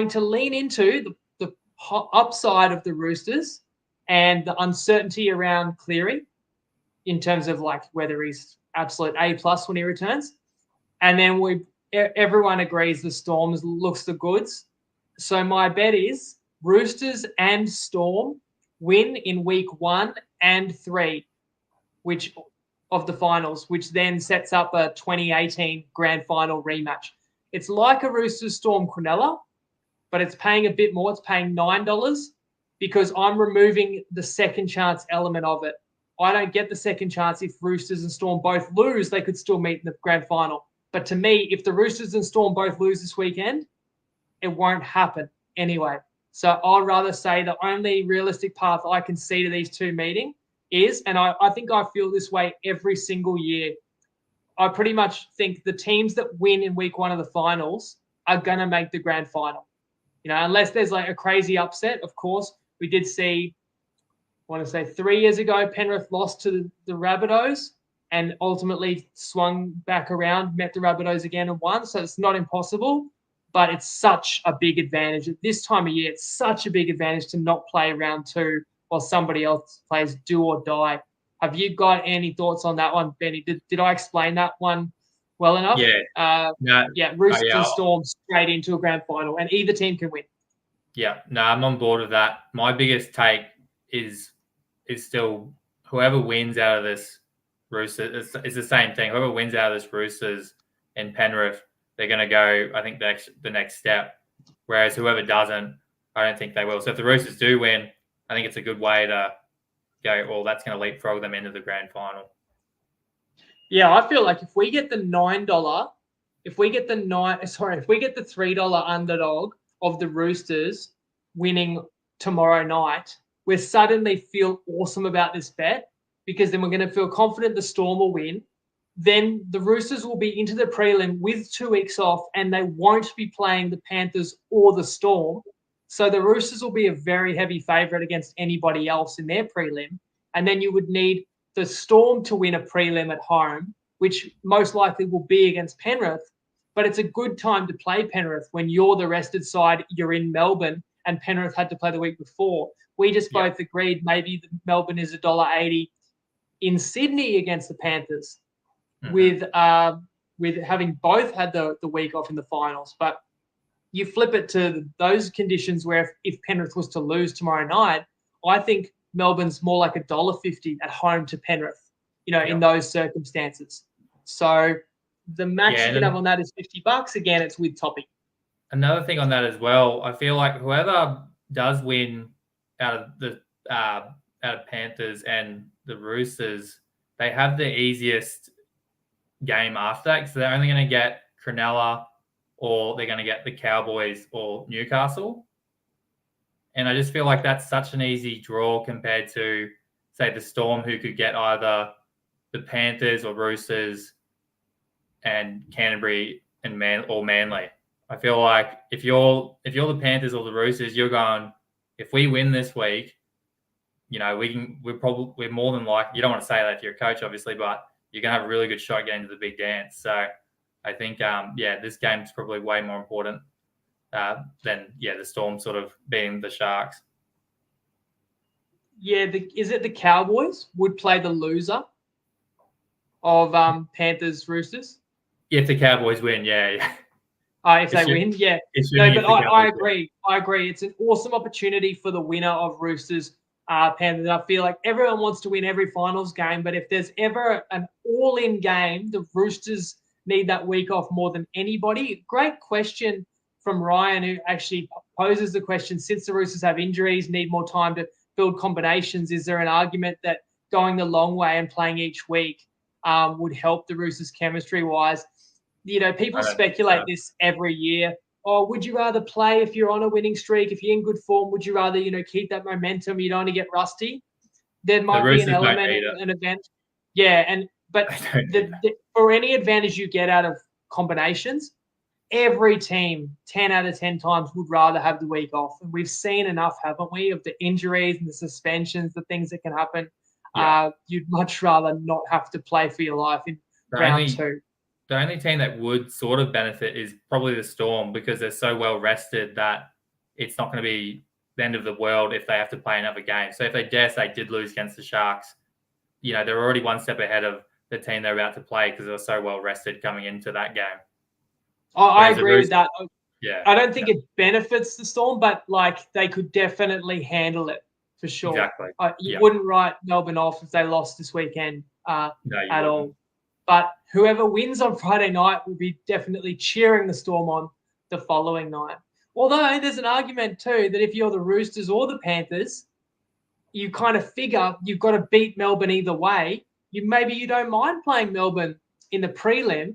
to lean into the upside of the Roosters and the uncertainty around Cleary in terms of like whether he's absolute A+ when he returns. And then everyone agrees the Storm looks the goods. So my bet is Roosters and Storm win in week 1 and 3, which of the finals, which then sets up a 2018 grand final rematch. It's like a Roosters Storm Cronulla, but it's paying a bit more. It's paying $9 because I'm removing the second chance element of it. I don't get the second chance if Roosters and Storm both lose, they could still meet in the grand final. But to me, if the Roosters and Storm both lose this weekend, it won't happen anyway. So I'd rather say the only realistic path I can see to these two meeting is, and I think I feel this way every single year, I pretty much think the teams that win in week 1 of the finals are going to make the grand final. You know, unless there's like a crazy upset, of course. We did see, I want to say 3 years ago, Penrith lost to the Rabbitohs and ultimately swung back around, met the Rabbitohs again and won. So it's not impossible, but it's such a big advantage. At this time of year, it's such a big advantage to not play round 2 while somebody else plays do or die. Have you got any thoughts on that one, Benny? Did I explain that one well enough? Yeah. Roosters and Storm straight into a grand final, and either team can win. Yeah, no, I'm on board with that. My biggest take is still whoever wins out of this Roosters, it's the same thing. Whoever wins out of this Roosters and Penrith, they're going to go, I think, the next step. Whereas whoever doesn't, I don't think they will. So if the Roosters do win, I think it's a good way to go, well, that's going to leapfrog them into the grand final. Yeah, I feel like if we get the $9, if we get the $3 underdog of the Roosters winning tomorrow night, we suddenly feel awesome about this bet because then we're going to feel confident the Storm will win. Then the Roosters will be into the prelim with 2 weeks off and they won't be playing the Panthers or the Storm. So the Roosters will be a very heavy favourite against anybody else in their prelim. And then you would need the Storm to win a prelim at home, which most likely will be against Penrith. But it's a good time to play Penrith when you're the rested side, you're in Melbourne, and Penrith had to play the week before. We just both agreed maybe Melbourne is $1.80 in Sydney against the Panthers, with having both had the week off in the finals. But you flip it to those conditions where if Penrith was to lose tomorrow night, I think Melbourne's more like $1.50 at home to Penrith, in those circumstances. So the max you can have on that is $50. Again, it's with topping. Another thing on that as well, I feel like whoever does win out of Panthers and the Roosters, they have the easiest game after that because they're only going to get Cronulla or they're going to get the Cowboys or Newcastle. And I just feel like that's such an easy draw compared to, say, the Storm, who could get either the Panthers or Roosters and Canterbury and Manly. I feel like if you're the Panthers or the Roosters, you're going, if we win this week, we're more than likely, you don't want to say that if you're a coach, obviously, but you're going to have a really good shot getting to the big dance. So I think, this game's probably way more important than the Storm sort of being the Sharks. Yeah, is it the Cowboys would play the loser of Panthers Roosters? Yeah, if the Cowboys win, yeah. If they win, yeah. No, but I agree. I agree. It's an awesome opportunity for the winner of Roosters Panthers. I feel like everyone wants to win every finals game, but if there's ever an all-in game, the Roosters need that week off more than anybody. Great question from Ryan, who actually poses the question, since the Roosters have injuries, need more time to build combinations, is there an argument that going the long way and playing each week would help the Roosters chemistry-wise? People speculate this every year. Oh, would you rather play if you're on a winning streak? If you're in good form, would you rather, keep that momentum? You don't want to get rusty. There might be an element, an event. Yeah, but for any advantage you get out of combinations, every team 10 out of 10 times would rather have the week off. And we've seen enough, haven't we, of the injuries and the suspensions, the things that can happen. Yeah. You'd much rather not have to play for your life in round 2. the only team that would sort of benefit is probably the Storm, because they're so well rested that it's not going to be the end of the world if they have to play another game. So if they did lose against the Sharks, they're already one step ahead of the team they're about to play because they're so well rested coming into that game. I agree with that. Yeah, I don't think it benefits the Storm, but they could definitely handle it for sure. Exactly. You wouldn't write Melbourne off if they lost this weekend at wouldn't. all. But whoever wins on Friday night will be definitely cheering the Storm on the following night. Although there's an argument too that if you're the Roosters or the Panthers, you kind of figure you've got to beat Melbourne either way. Maybe you don't mind playing Melbourne in the prelim.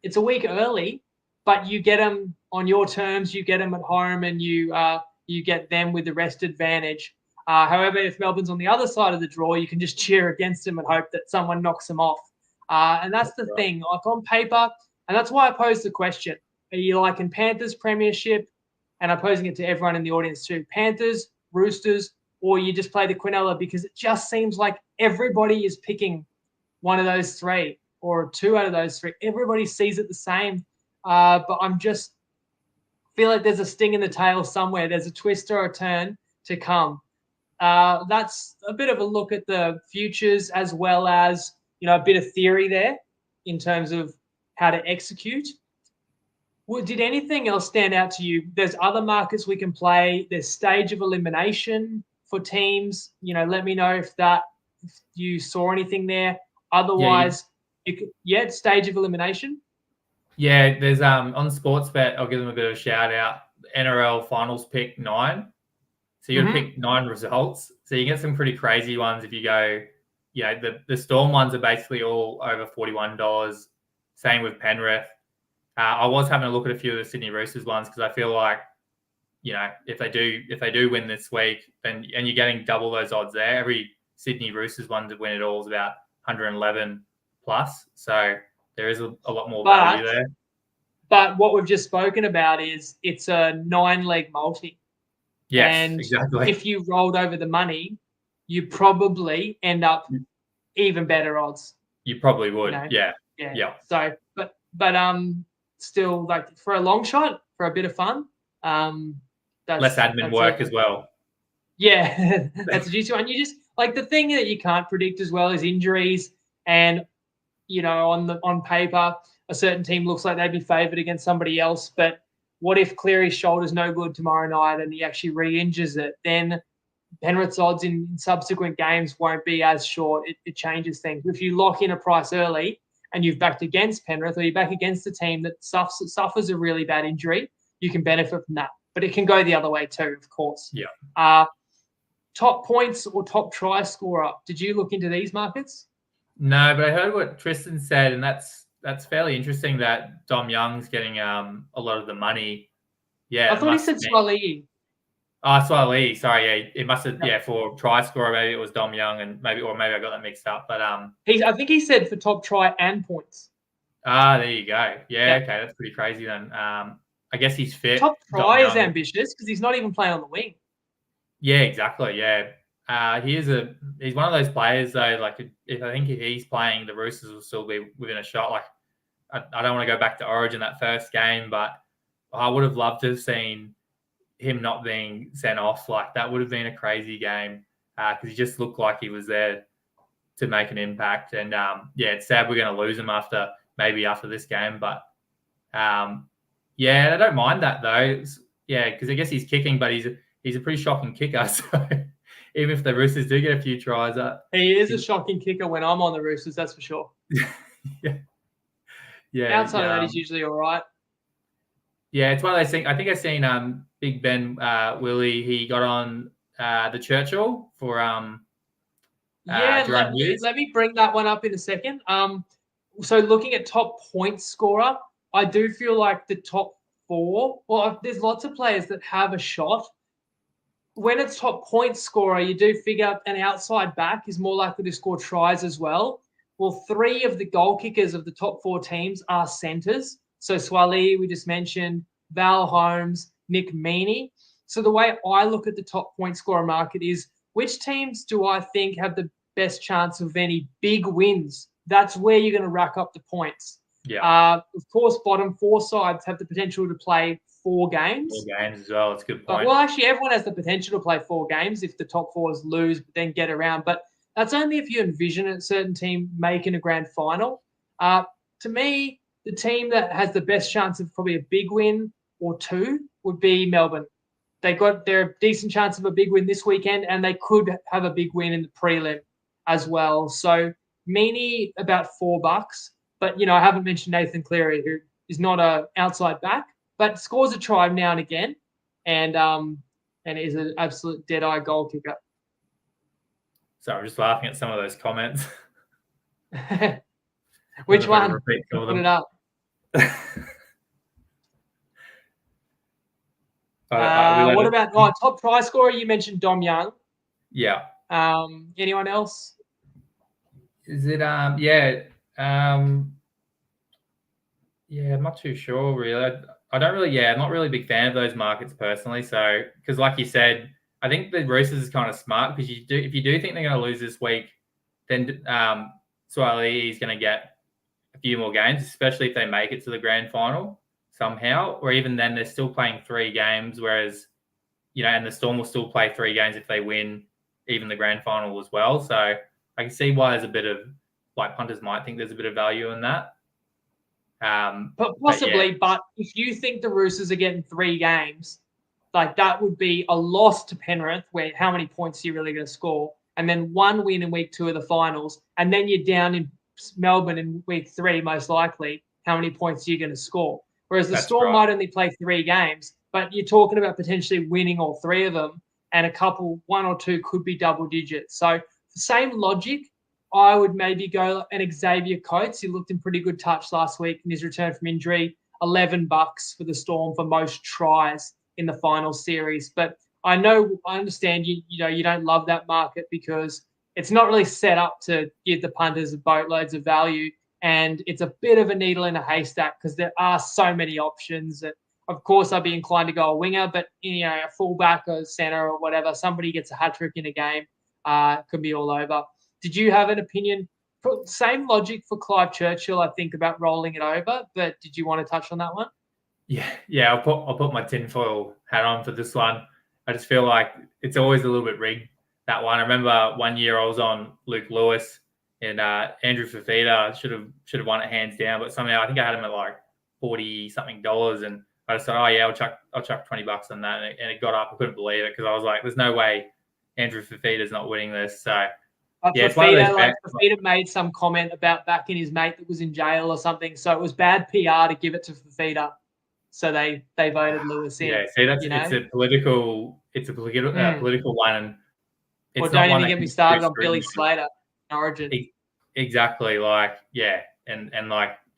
It's a week early, but you get them on your terms. You get them at home, and you get them with the rest advantage. However, if Melbourne's on the other side of the draw, you can just cheer against them and hope that someone knocks them off. And that's the thing. On paper, and that's why I posed the question: are you liking Panthers Premiership? And I'm posing it to everyone in the audience too: Panthers, Roosters, or you just play the Quinella, because it just seems like everybody is picking one of those three or two out of those three. Everybody sees it the same. But I'm just feel like there's a sting in the tail somewhere. There's a twist or a turn to come. That's a bit of a look at the futures, as well as, a bit of theory there in terms of how to execute. Did anything else stand out to you? There's other markets we can play. There's stage of elimination for teams. Let me know if you saw anything there. Otherwise, stage of elimination. Yeah, there's on Sportsbet, I'll give them a bit of a shout out. NRL finals pick 9. So you're going to pick 9 results. So you get some pretty crazy ones if you go, the Storm ones are basically all over $41. Same with Penrith. I was having a look at a few of the Sydney Roosters ones because I feel like, if they do win this week, and you're getting double those odds there. Every Sydney Roosters one to win it all is about 111 plus. So there is a lot more value there. But what we've just spoken about is it's a 9-leg multi. Yes, and exactly. If you rolled over the money, you probably end up even better odds. You probably would. Yeah. So, but still, for a long shot, for a bit of fun, less admin work as well. Yeah, that's a juicy one. You just the thing that you can't predict as well is injuries, and on paper, a certain team looks like they'd be favoured against somebody else, but what if Cleary's shoulder's no good tomorrow night and he actually re-injures it? Then Penrith's odds in subsequent games won't be as short. It changes things. If you lock in a price early and you've backed against Penrith, or you're back against a team that suffers a really bad injury, you can benefit from that. But it can go the other way too, of course. Yeah. Top points or top try scorer. Did you look into these markets? No, but I heard what Tristan said, and that's fairly interesting that Dom Young's getting a lot of the money. Yeah, I thought he said Swalee. Swalee. Sorry, yeah, it must have. Yeah, for try scorer, maybe it was Dom Young, and maybe I got that mixed up. But I think he said for top try and points. There you go. Yeah, okay, that's pretty crazy then. I guess he's fit. Top try is ambitious because he's not even playing on the wing. Yeah, exactly. Yeah. He's one of those players though. If he's playing, the Roosters will still be within a shot. I don't want to go back to Origin that first game, but I would have loved to have seen him not being sent off. That would have been a crazy game because he just looked like he was there to make an impact. And it's sad we're going to lose him after this game, but I don't mind that though. Because I guess he's kicking, but he's a pretty shocking kicker. So. Even if the Roosters do get a few tries. He is a shocking kicker when I'm on the Roosters, that's for sure. Yeah. Outside of that, he's usually all right. Yeah, it's one of those things. I think I've seen Big Ben Willie. He got on the Churchill for let me bring that one up in a second. So looking at top point scorer, I do feel like the top 4. Well, there's lots of players that have a shot. When it's top point scorer, you do figure an outside back is more likely to score tries as well. Well, 3 of the goal kickers of the top 4 teams are centres. So Swalee, we just mentioned, Val Holmes, Nick Meaney. So the way I look at the top point scorer market is which teams do I think have the best chance of any big wins? That's where you're going to rack up the points. Yeah. Of course, bottom 4 sides have the potential to play 4 games. 4 games as well. It's a good point. Well, actually, everyone has the potential to play 4 games if the top 4s lose, but then get around. But that's only if you envision a certain team making a grand final. To me, the team that has the best chance of probably a big win or 2 would be Melbourne. They're a decent chance of a big win this weekend, and they could have a big win in the prelim as well. So, Meany about $4. But, I haven't mentioned Nathan Cleary, who is not an outside back, but scores a try now and again, and is an absolute dead-eye goal kicker. So I'm just laughing at some of those comments. Which one? Put it up. What about top try scorer? You mentioned Dom Young. Yeah. Anyone else? Is it? Yeah. I'm not too sure really. I don't really. Yeah, I'm not really a big fan of those markets personally. So, because like you said, I think the Roosters is kind of smart because if you do think they're going to lose this week, then Swiley is going to get a few more games, especially if they make it to the grand final somehow, or even then they're still playing 3 games, whereas and the Storm will still play 3 games if they win even the grand final as well. So I can see why there's a bit of punters might think there's a bit of value in that. But possibly, but if you think the Roosters are getting 3 games, that would be a loss to Penrith, where how many points are you really going to score? And then 1 win in week 2 of the finals, and then you're down in Melbourne in week 3, most likely. How many points are you going to score? Whereas the Storm might only play 3 games, but you're talking about potentially winning all 3 of them, and 1 or 2 could be double digits. So the same logic, I would maybe go an Xavier Coates. He looked in pretty good touch last week in his return from injury. $11 for the Storm for most tries in the final series. But I understand you don't love that market because it's not really set up to give the punters boatloads of value, and it's a bit of a needle in a haystack because there are so many options. That, of course, I'd be inclined to go a winger, but a fullback or center or whatever, somebody gets a hat trick in a game, could be all over. Did you have an opinion? Same logic for Clive Churchill, I think, about rolling it over, but did you want to touch on that one? Yeah. I'll put my tinfoil hat on for this one. I just feel like it's always a little bit rigged, that one. I remember one year I was on Luke Lewis, and Andrew Fafita should have won it hands down, but somehow I think I had him at $40-something, and I just thought, I'll chuck $20 on that, and it got up. I couldn't believe it because I was like, there's no way Andrew Fafita's not winning this. So. Fafita made some comment about backing his mate that was in jail or something. So it was bad PR to give it to Fafita. So they voted Lewis in. Yeah, see, it's a political one, and it's don't even get me started on Billy Slater in Origin. Exactly, and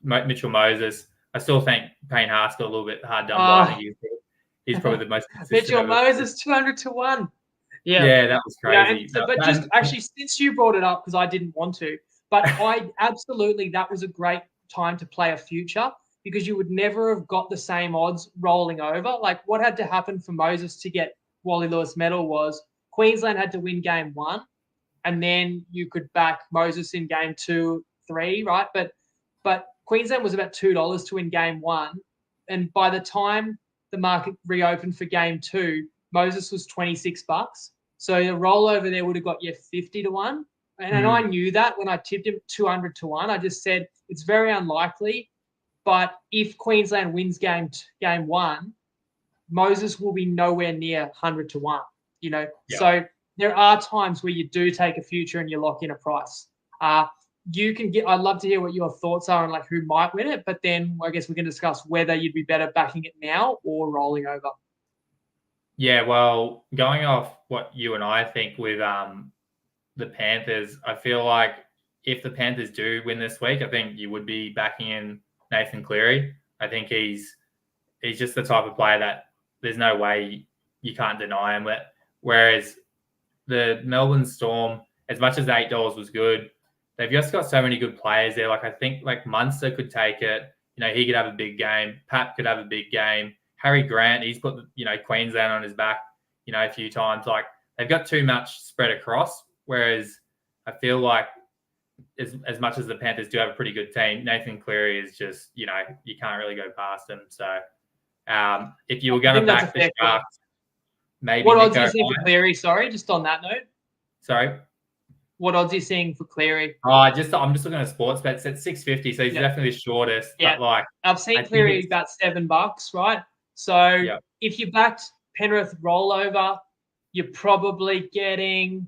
Mitchell Moses. I still think Payne Haas got a little bit hard done by. I think he's probably the most Mitchell Moses 200 to 1. Yeah, that was crazy. Actually, since you brought it up, because I didn't want to, but that was a great time to play a future because you would never have got the same odds rolling over. What had to happen for Moses to get Wally Lewis medal was Queensland had to win game 1, and then you could back Moses in game 2, 3, right? But Queensland was about $2 to win game 1, and by the time the market reopened for game 2, Moses was $26. So the rollover there would have got you 50 to 1. And I knew that when I tipped him 200 to 1. I just said it's very unlikely. But if Queensland wins game 1, Moses will be nowhere near 100 to 1. Yeah. So there are times where you do take a future and you lock in a price. I'd love to hear what your thoughts are on who might win it. But then I guess we can discuss whether you'd be better backing it now or rolling over. Yeah, well, going off what you and I think with the Panthers, I feel like if the Panthers do win this week, I think you would be backing in Nathan Cleary. I think he's just the type of player that there's no way you can't deny him. Whereas the Melbourne Storm, as much as $8 was good, they've just got so many good players there. I think Munster could take it. He could have a big game. Pat could have a big game. Harry Grant, he's put, Queensland on his back, a few times. They've got too much spread across, whereas I feel like as much as the Panthers do have a pretty good team, Nathan Cleary is just, you can't really go past him. So if you were going to back the Sharks, maybe what odds Nico are you seeing for Cleary? Sorry, just on that note. Sorry? What odds are you seeing for Cleary? I'm just looking at sports bets. It's 650, so he's definitely the shortest. Yeah. But I've seen Cleary about $7, right? So if you backed Penrith rollover, you're probably getting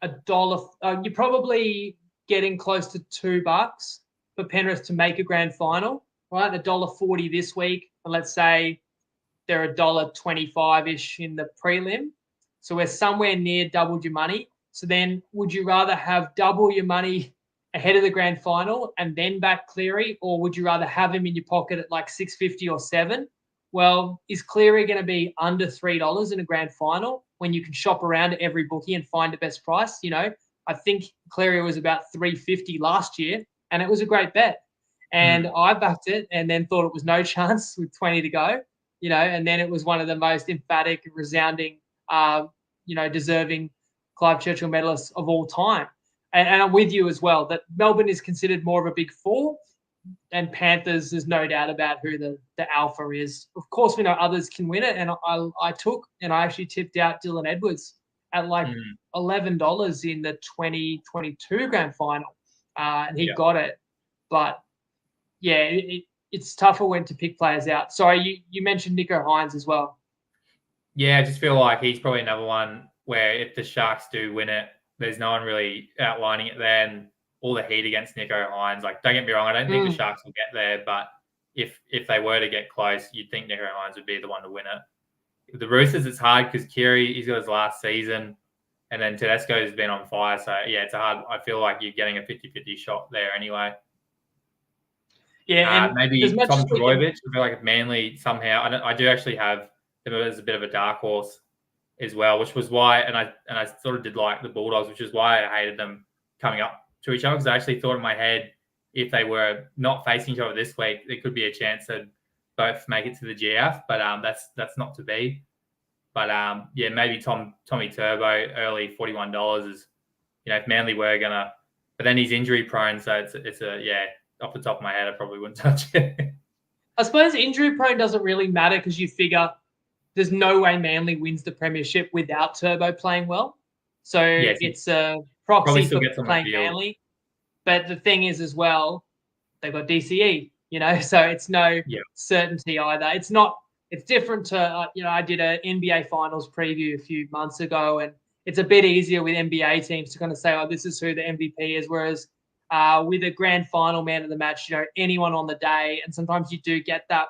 $1. You're probably getting close to $2 for Penrith to make a grand final, right? $1.40 this week, and let's say they're $1.25-ish in the prelim. So we're somewhere near doubled your money. So then would you rather have double your money ahead of the grand final and then back Cleary, or would you rather have him in your pocket at like $6.50 or $7? Well, is Cleary going to be under $3 in a grand final when you can shop around at every bookie and find the best price? I think Cleary was about $3.50 last year, and it was a great bet. And I backed it and then thought it was no chance with 20 to go, and then it was one of the most emphatic, resounding, deserving Clive Churchill medalists of all time. And I'm with you as well that Melbourne is considered more of a big four, and Panthers, there's no doubt about who the alpha is. Of course, we know others can win it, and I actually tipped out Dylan Edwards at like $11 in the 2022 grand final, and he got it. But yeah, it's tougher when to pick players out. Sorry, you mentioned Nico Hines as well. Yeah, I just feel like he's probably another one where if the Sharks do win it, there's no one really outlining it there, and all the heat against Nico Hines. Like, don't get me wrong, I don't think the Sharks will get there, but if they were to get close, you'd think Nico Hines would be the one to win it. With the Roosters, it's hard because Keary, he's got his last season, and then Tedesco's been on fire. So, yeah, it's hard. I feel like you're getting a 50-50 shot there anyway. Yeah, and maybe Tom Trbojevic. I feel like if Manly somehow, I do actually have them as a bit of a dark horse as well, which was why, and I sort of did like the Bulldogs, which is why I hated them coming up to each other, because I actually thought in my head, if they were not facing each other this week, there could be a chance that both make it to the GF, but that's not to be. But maybe Tommy Turbo early $41 is, if Manly were gonna, but then he's injury prone, so it's off the top of my head, I probably wouldn't touch it. I suppose injury prone doesn't really matter because you figure there's no way Manly wins the premiership without Turbo playing well. So it's a proxy for playing Manly. But the thing is as well, they've got DCE, so it's no certainty either. It's different to, I did an NBA finals preview a few months ago, and it's a bit easier with NBA teams to kind of say, this is who the MVP is. Whereas with a grand final man of the match, anyone on the day, and sometimes you do get that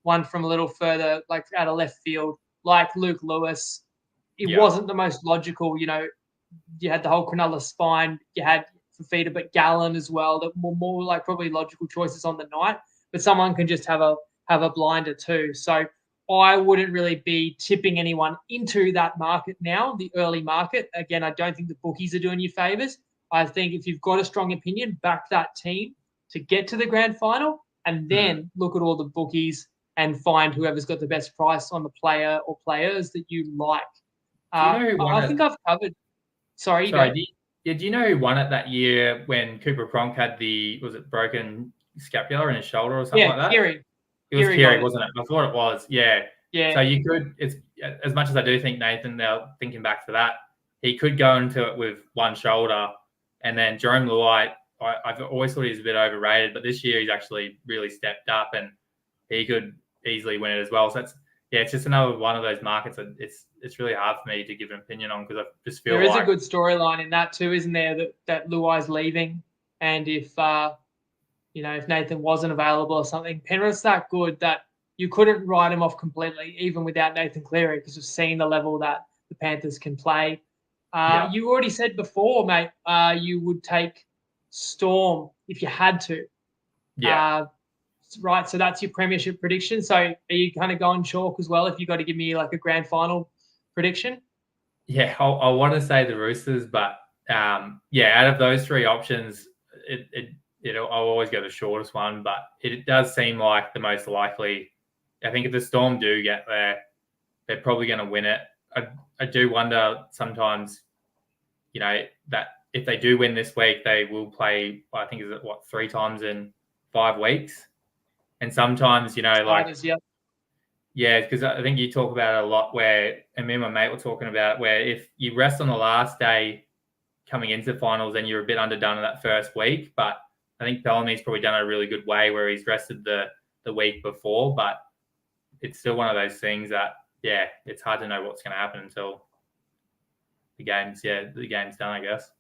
one from a little further, like out of left field, like Luke Lewis. It wasn't the most logical, you had the whole Cronulla spine, you had Fafita, but Gallen as well, that were more like probably logical choices on the night, but someone can just have a blinder too. So I wouldn't really be tipping anyone into that market now, the early market. Again, I don't think the bookies are doing you favors. I think if you've got a strong opinion, back that team to get to the grand final, and then look at all the bookies and find whoever's got the best price on the player or players that you like. I think I've covered. Sorry. Do you know who won it that year when Cooper Cronk had was it broken scapula in his shoulder or something like that? Keary. It was Keary, wasn't it? I thought it was. Yeah. Yeah. So you could, it's as much as I do think Nathan, now thinking back to that, he could go into it with one shoulder, and then Jerome Luai, I've always thought he's a bit overrated, but this year he's actually really stepped up and he could easily win it as well. So it's just another one of those markets that it's really hard for me to give an opinion on, because I just feel there is a good storyline in that too, isn't there? That Luai's leaving, and if if Nathan wasn't available or something, Penrith's that good that you couldn't write him off completely, even without Nathan Cleary, because we've seen the level that the Panthers can play. You already said before, mate, you would take Storm if you had to. Yeah. Right, so that's your premiership prediction. So are you kind of going chalk as well if you got to give me like a grand final prediction? Yeah, I want to say the Roosters, but out of those three options, I'll always go the shortest one, but it does seem like the most likely. I think if the Storm do get there, they're probably going to win it. I do wonder sometimes, that if they do win this week, they will play, I think, is it 3 times in 5 weeks? And sometimes, yeah, because I think you talk about it a lot and me and my mate were talking about it, where if you rest on the last day coming into finals, then you're a bit underdone in that first week. But I think Bellamy's probably done it a really good way where he's rested the week before, but it's still one of those things that, yeah, it's hard to know what's going to happen until the game's done, I guess.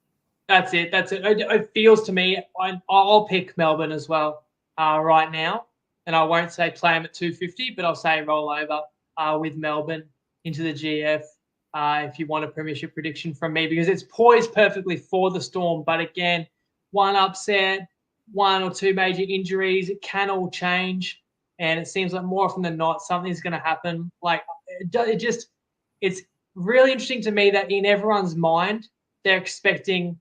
That's it. It feels to me, I'll pick Melbourne as well right now. And I won't say play them at 250, but I'll say roll over with Melbourne into the GF if you want a premiership prediction from me, because it's poised perfectly for the Storm. But again, one upset, 1 or 2 major injuries, it can all change. And it seems like more often than not, something's going to happen. Like it's really interesting to me that in everyone's mind, they're expecting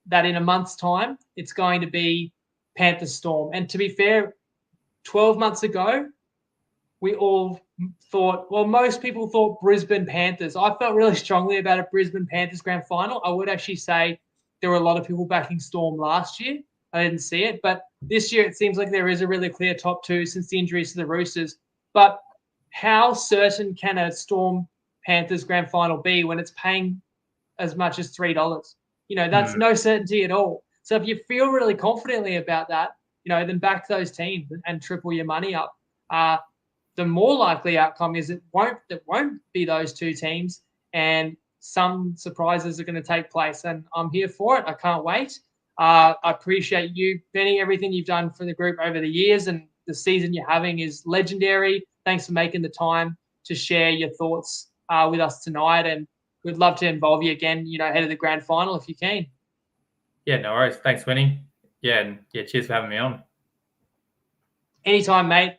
that in a month's time, it's going to be Panthers Storm. And to be fair, 12 months ago, we all thought, well, most people thought Brisbane Panthers. I felt really strongly about a Brisbane Panthers grand final. I would actually say there were a lot of people backing Storm last year. I didn't see it. But this year, it seems like there is a really clear top 2 since the injuries to the Roosters. But how certain can a Storm Panthers grand final be when it's paying as much as $3? That's no certainty at all. So if you feel really confidently about that, then back those teams and triple your money up. The more likely outcome is it won't be those 2 teams, and some surprises are going to take place. And I'm here for it. I can't wait. I appreciate you, Benny, everything you've done for the group over the years, and the season you're having is legendary. Thanks for making the time to share your thoughts with us tonight, and we'd love to involve you again, ahead of the grand final if you can. Yeah, no worries. Thanks, Winnie. Yeah, cheers for having me on. Anytime, mate.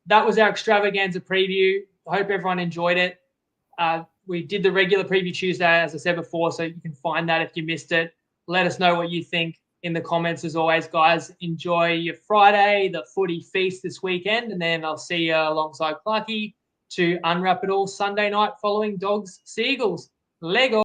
That was our extravaganza preview. I hope everyone enjoyed it. We did the regular preview Tuesday, as I said before, so you can find that if you missed it. Let us know what you think in the comments. As always, guys, enjoy your Friday, the footy feast this weekend, and then I'll see you alongside Clarkey to unwrap it all Sunday night following Dogs Seagulls. Lego.